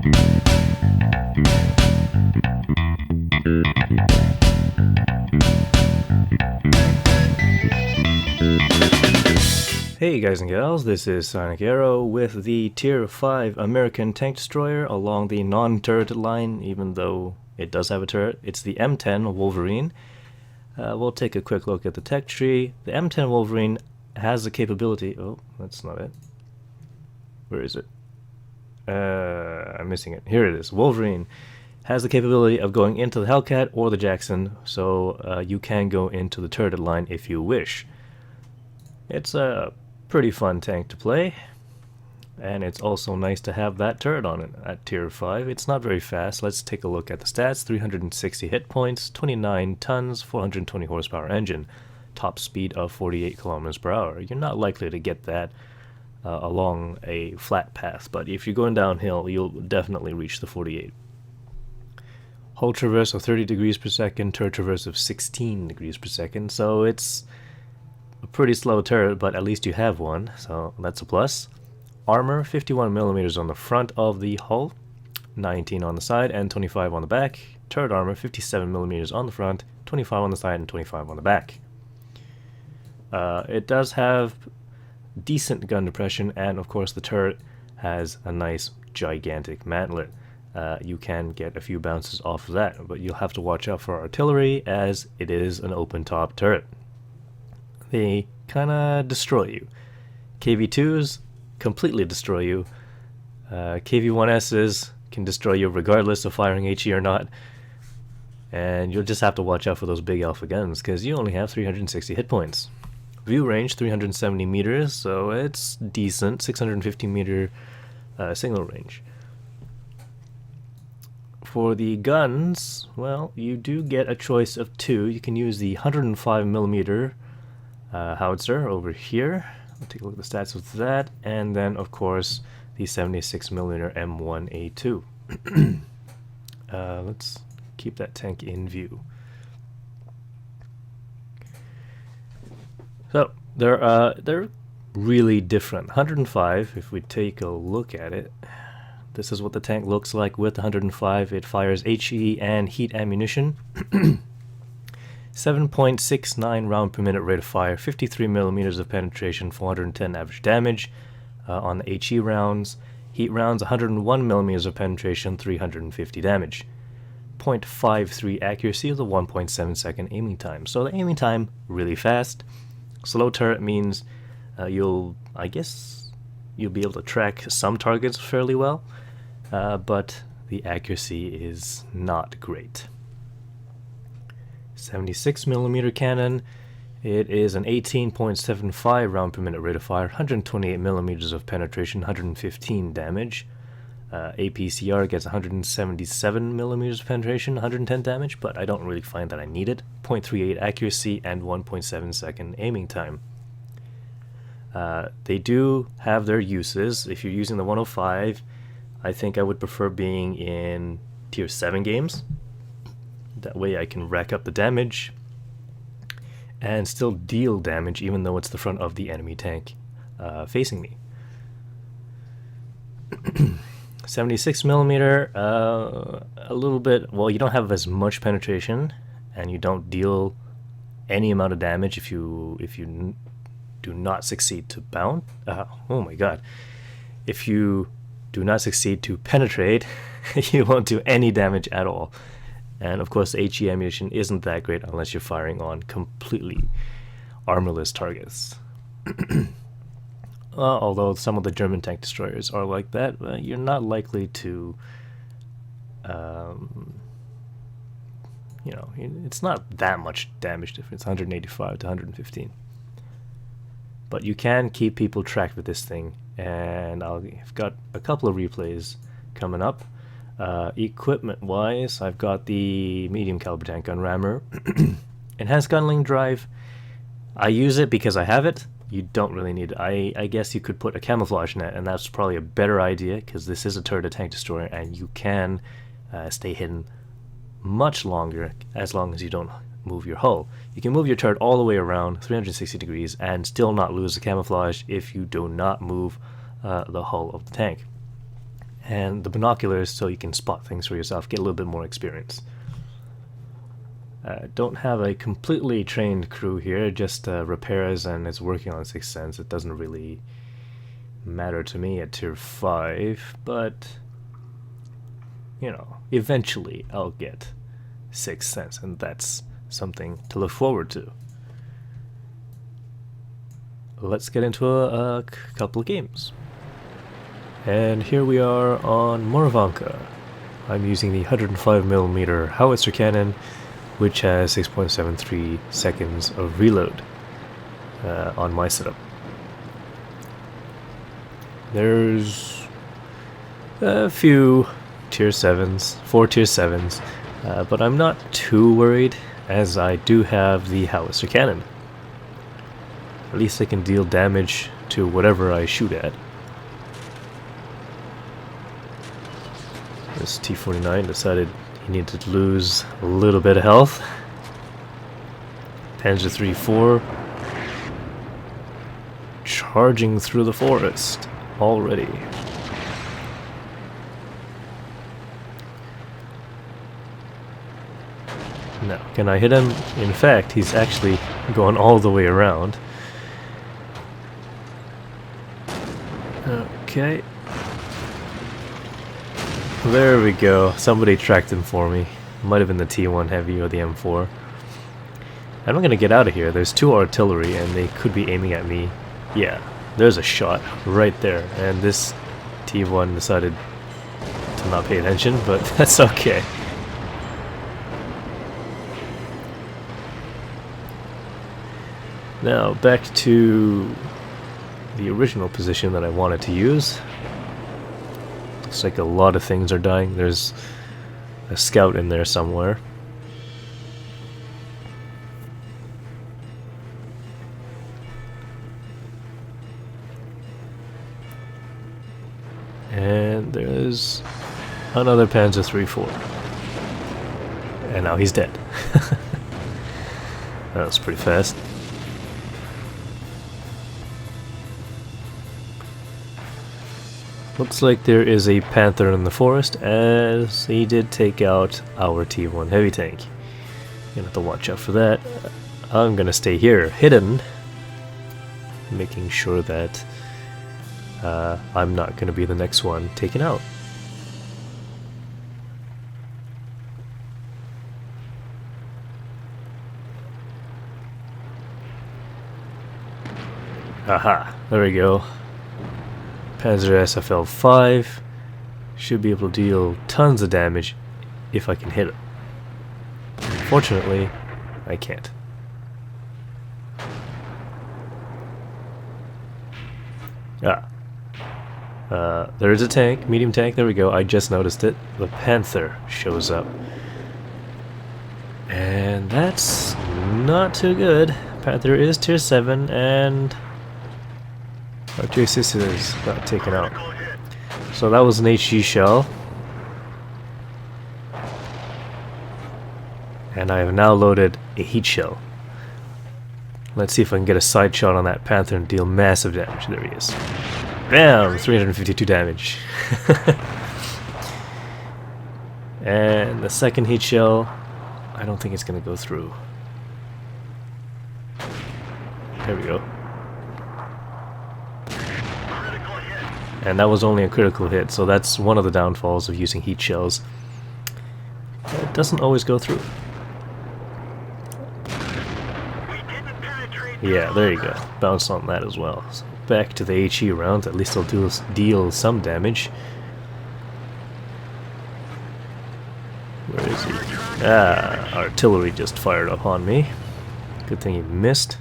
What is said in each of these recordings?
Hey guys and gals, this is Sonic Arrow with the Tier 5 American Tank Destroyer along the non-turret line, even though it does have a turret. It's the M10 Wolverine. We'll take a quick look at the tech tree. The M10 Wolverine has the capability... Oh, that's not it. Where is it? I'm missing it. Here it is. Wolverine has the capability of going into the Hellcat or the Jackson, so you can go into the turret line if you wish. It's a pretty fun tank to play, and it's also nice to have that turret on it at tier 5. It's not very fast. Let's take a look at the stats. 360 hit points, 29 tons, 420 horsepower engine, top speed of 48 kilometers per hour. You're not likely to get that along a flat path, but if you're going downhill, you'll definitely reach the 48. Hull traverse of 30 degrees per second, turret traverse of 16 degrees per second, so it's a pretty slow turret, but at least you have one, so that's a plus. Armor, 51 millimeters on the front of the hull, 19 on the side, and 25 on the back. Turret armor, 57 millimeters on the front, 25 on the side, and 25 on the back. It does have decent gun depression, and of course the turret has a nice gigantic mantlet. You can get a few bounces off of that, but you'll have to watch out for artillery as it is an open top turret. They kinda destroy you. KV-2s completely destroy you. KV-1Ss can destroy you regardless of firing HE or not. And you'll just have to watch out for those big alpha guns, because you only have 360 hit points. View range 370 meters, so it's decent. 650 meter signal range. For the guns, well, you do get a choice of two. You can use the 105 millimeter Howitzer over here. We'll take a look at the stats of that, and then of course the 76mm M1A2. Let's keep that tank in view. So they're really different. 105, if we take a look at it, this is what the tank looks like with the 105. It fires HE and heat ammunition. 7.69 round per minute rate of fire, 53 millimeters of penetration, 410 average damage on the HE rounds. Heat rounds, 101 millimeters of penetration, 350 damage. 0.53 accuracy with a 1.7 second aiming time. So the aiming time really fast. Slow turret means I guess you'll be able to track some targets fairly well, but the accuracy is not great. 76mm cannon, it is an 18.75 round per minute rate of fire, 128 millimeters of penetration, 115 damage. APCR gets 177 millimeters of penetration, 110 damage, but I don't really find that I need it. 0.38 accuracy and 1.7 second aiming time. They do have their uses. If you're using the 105, I think I would prefer being in tier 7 games. That way I can rack up the damage and still deal damage even though it's the front of the enemy tank facing me. 76mm, a little bit, well, you don't have as much penetration and you don't deal any amount of damage if you do not succeed to bound. Oh my god. If you do not succeed to penetrate, you won't do any damage at all. And of course, the HE ammunition isn't that great unless you're firing on completely armorless targets. Although some of the German tank destroyers are like that, you're not likely to, it's not that much damage difference, 185 to 115. But you can keep people tracked with this thing, and I've got a couple of replays coming up. Equipment wise, I've got the medium caliber tank gun rammer. Enhanced gunling drive, I use it because I have it. You don't really need it. I guess you could put a camouflage net, and that's probably a better idea because this is a turret tank destroyer and you can stay hidden much longer as long as you don't move your hull. You can move your turret all the way around 360 degrees and still not lose the camouflage if you do not move the hull of the tank. and the binoculars so you can spot things for yourself, get a little bit more experience. Don't have a completely trained crew here, just repairs, and it's working on 6th Sense. It doesn't really matter to me at tier 5, but you know, eventually I'll get 6th Sense, and that's something to look forward to. Let's get into a couple of games. And here we are on Murovanka. I'm using the 105mm Howitzer cannon, which has 6.73 seconds of reload on my setup. There's a few tier 7s, 4 tier 7s, but I'm not too worried as I do have the Howitzer cannon. At least I can deal damage to whatever I shoot at. This T-49 decided he needed to lose a little bit of health. Panzer III-4 charging through the forest already. Now, can I hit him? In fact, he's actually going all the way around. Okay. There we go. Somebody tracked him for me. Might have been the T1 Heavy or the M4. I'm not gonna get out of here. There's 2 artillery and they could be aiming at me. Yeah, there's a shot right there. And this T1 decided to not pay attention, but that's okay. Now back to the original position that I wanted to use. Looks like a lot of things are dying. There's a scout in there somewhere. And there's another Panzer III-4. And now he's dead. That was pretty fast. Looks like there is a Panther in the forest, as he did take out our T1 heavy tank. Gonna have to watch out for that. I'm gonna stay here, hidden, making sure that I'm not gonna be the next one taken out. Aha, there we go. Panzer SFL-5 should be able to deal tons of damage if I can hit him. Unfortunately, I can't. There is a tank, medium tank, there we go, I just noticed it. The Panther shows up. And that's not too good. Panther is tier 7 and our tier 6 is got taken out. So that was an HE shell. And I have now loaded a heat shell. Let's see if I can get a side shot on that Panther and deal massive damage. There he is. Bam! 352 damage. And the second heat shell, I don't think it's going to go through. There we go. And that was only a critical hit, so that's one of the downfalls of using heat shells. It doesn't always go through. Yeah, there you go. Bounced on that as well. So back to the HE round. At least I'll deal some damage. Where is he? Ah, artillery just fired up on me. Good thing he missed.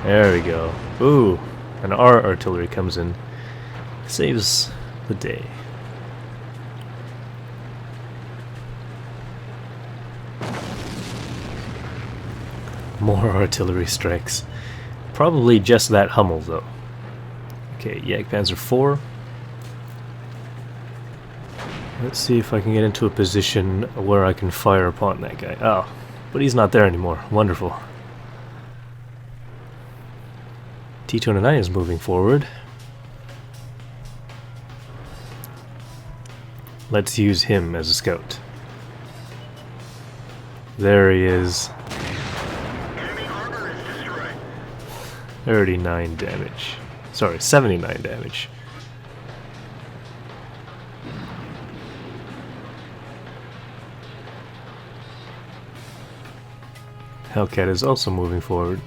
There we go. Ooh, and our artillery comes in. Saves the day. More artillery strikes. Probably just that Hummel though. Okay, Jagdpanzer 4. Let's see if I can get into a position where I can fire upon that guy. Oh, but he's not there anymore. Wonderful. T-29 is moving forward. Let's use him as a scout. There he is. 39 damage. Sorry, 79 damage. Hellcat is also moving forward,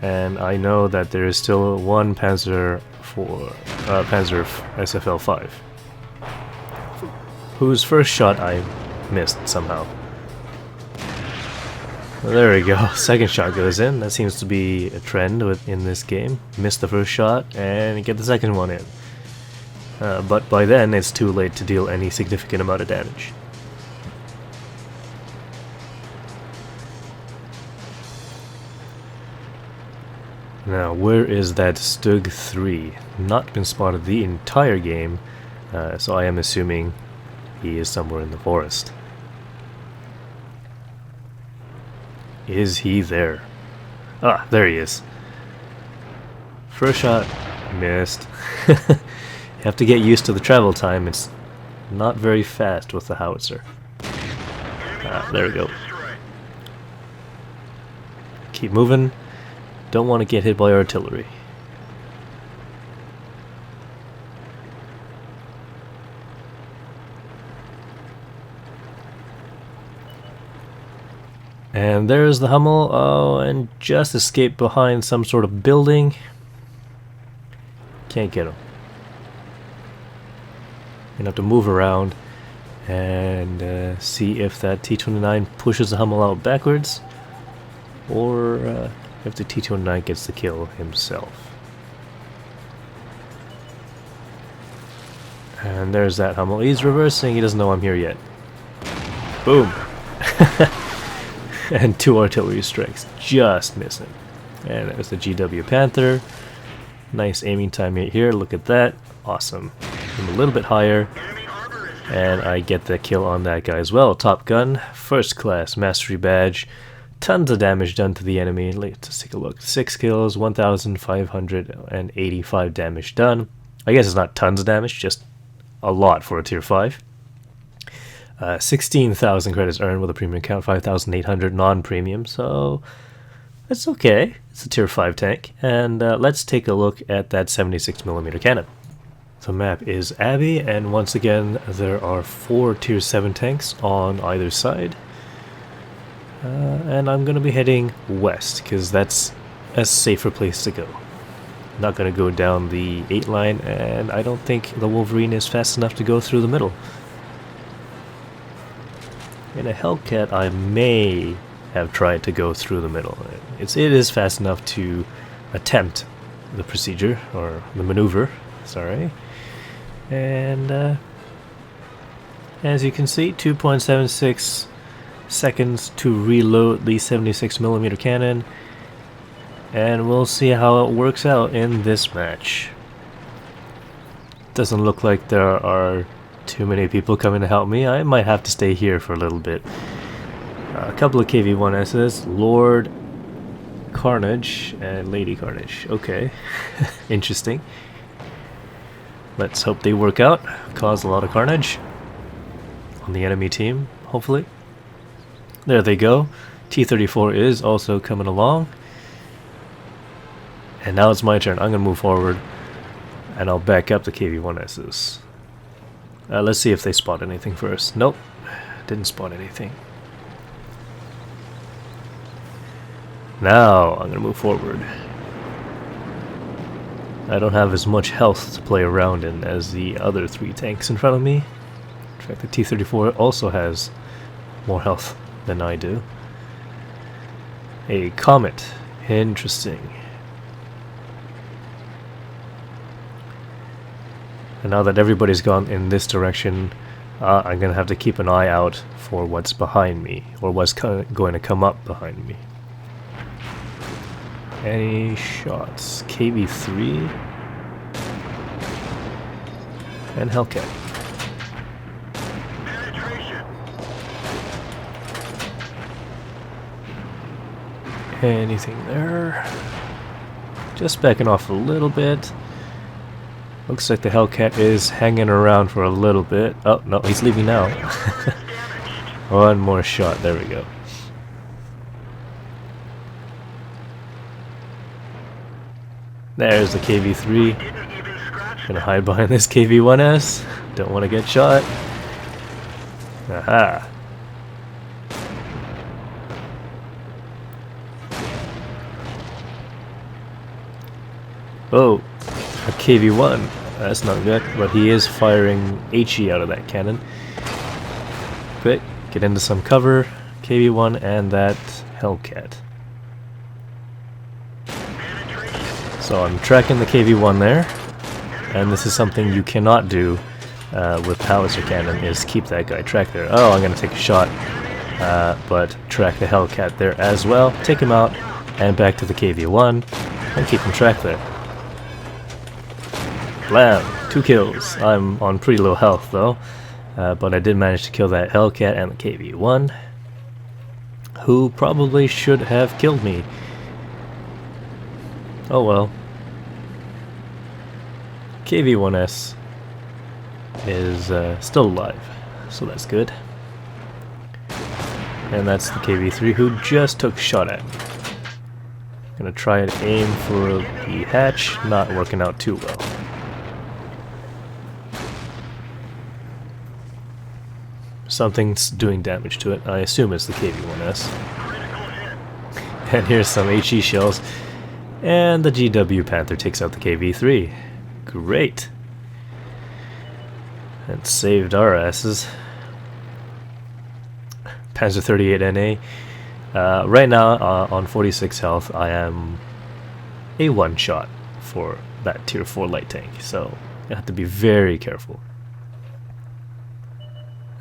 and I know that there is still one Panzer SFL-5, whose first shot I missed somehow. Well, there we go. Second shot goes in. That seems to be a trend in this game. Miss the first shot and get the second one in. But by then it's too late to deal any significant amount of damage. Now, where is that Stug 3? Not been spotted the entire game, so I am assuming he is somewhere in the forest. Is he there? Ah, there he is. First shot, missed. You have to get used to the travel time. It's not very fast with the Howitzer. Ah, there we go. Keep moving. Don't want to get hit by artillery. And there's the Hummel. Oh, and just escaped behind some sort of building. Can't get him. Gonna have to move around and see if that T-29 pushes the Hummel out backwards, or if the T-29 gets the kill himself. And there's that Hummel. He's reversing. He doesn't know I'm here yet. Boom. And 2 artillery strikes, just missing. And there's the GW Panther. Nice aiming time here, look at that. Awesome. I'm a little bit higher, and I get the kill on that guy as well. Top Gun, first class mastery badge. Tons of damage done to the enemy. Let's take a look. 6 kills, 1,585 damage done. I guess it's not tons of damage, just a lot for a tier 5. 16,000 credits earned with a premium count, 5,800 non-premium, so that's okay. It's a tier 5 tank. And let's take a look at that 76mm cannon. The map is Abbey, and once again there are 4 tier 7 tanks on either side. And I'm going to be heading west, because that's a safer place to go. Not going to go down the 8 line, and I don't think the Wolverine is fast enough to go through the middle. In a Hellcat, I may have tried to go through the middle. It is fast enough to attempt the procedure, or the maneuver, sorry. And as you can see, 2.76 seconds to reload the 76mm cannon, and we'll see how it works out in this match. Doesn't look like there are too many people coming to help me. I might have to stay here for a little bit. A couple of KV-1Ss, Lord Carnage and Lady Carnage. Okay, interesting. Let's hope they work out, cause a lot of carnage on the enemy team, hopefully. There they go. T-34 is also coming along. And now it's my turn. I'm going to move forward, and I'll back up the KV-1Ss. Let's see if they spot anything first. Nope, didn't spot anything. Now I'm going to move forward. I don't have as much health to play around in as the other 3 tanks in front of me. In fact, the T-34 also has more health than I do. A comet. Interesting. And now that everybody's gone in this direction, I'm going to have to keep an eye out for what's behind me, or what's going to come up behind me. Any shots? KV-3 and Hellcat. Anything there? Just backing off a little bit. Looks like the Hellcat is hanging around for a little bit. Oh, no, he's leaving now. One more shot, there we go. There's the KV-3. Gonna hide behind this KV-1S. Don't want to get shot. Aha. Oh, a KV-1. That's not good, but he is firing HE out of that cannon. Quick, get into some cover. KV-1 and that Hellcat. So I'm tracking the KV-1 there, and this is something you cannot do with Howitzer cannon, is keep that guy tracked there. Oh, I'm gonna take a shot, but track the Hellcat there as well. Take him out, and back to the KV-1, and keep him tracked there. Blam! 2 kills. I'm on pretty low health though, but I did manage to kill that Hellcat and the KV-1, who probably should have killed me. Oh well. KV-1S is still alive, so that's good. And that's the KV-3 who just took shot at me. Gonna try and aim for the hatch, not working out too well. Something's doing damage to it. I assume it's the KV-1S. And here's some HE shells. And the GW Panther takes out the KV-3. Great. And saved our asses. Panzer 38 NA. Right now, on 46 health, I am a one-shot for that tier 4 light tank. So, you have to be very careful.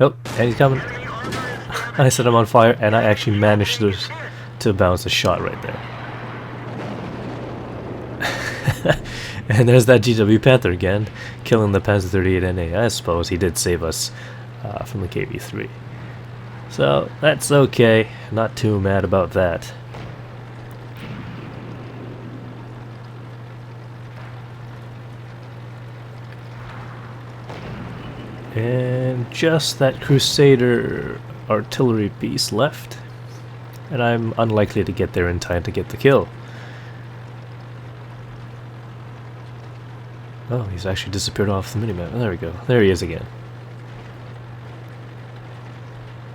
Oh, and he's coming. I set him on fire, and I actually managed to bounce a shot right there. And there's that GW Panther again, killing the Panzer 38 NA. I suppose he did save us from the KV-3. So, that's okay. Not too mad about that. And just that Crusader artillery piece left, and I'm unlikely to get there in time to get the kill. Oh, he's actually disappeared off the minimap. Oh, there we go. There he is again.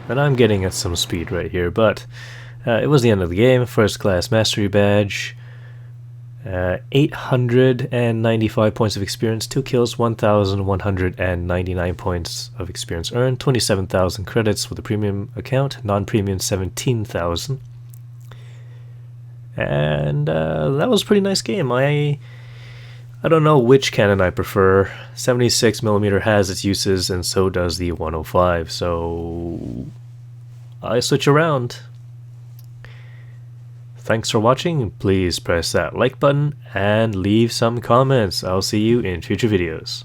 And I'm getting at some speed right here, but it was the end of the game. First class mastery badge. 895 points of experience, 2 kills, 1,199 points of experience earned, 27,000 credits with a premium account, non-premium 17,000. And that was a pretty nice game. I don't know which cannon I prefer. 76mm has its uses, and so does the 105, so I switch around. Thanks for watching. Please press that like button and leave some comments. I'll see you in future videos.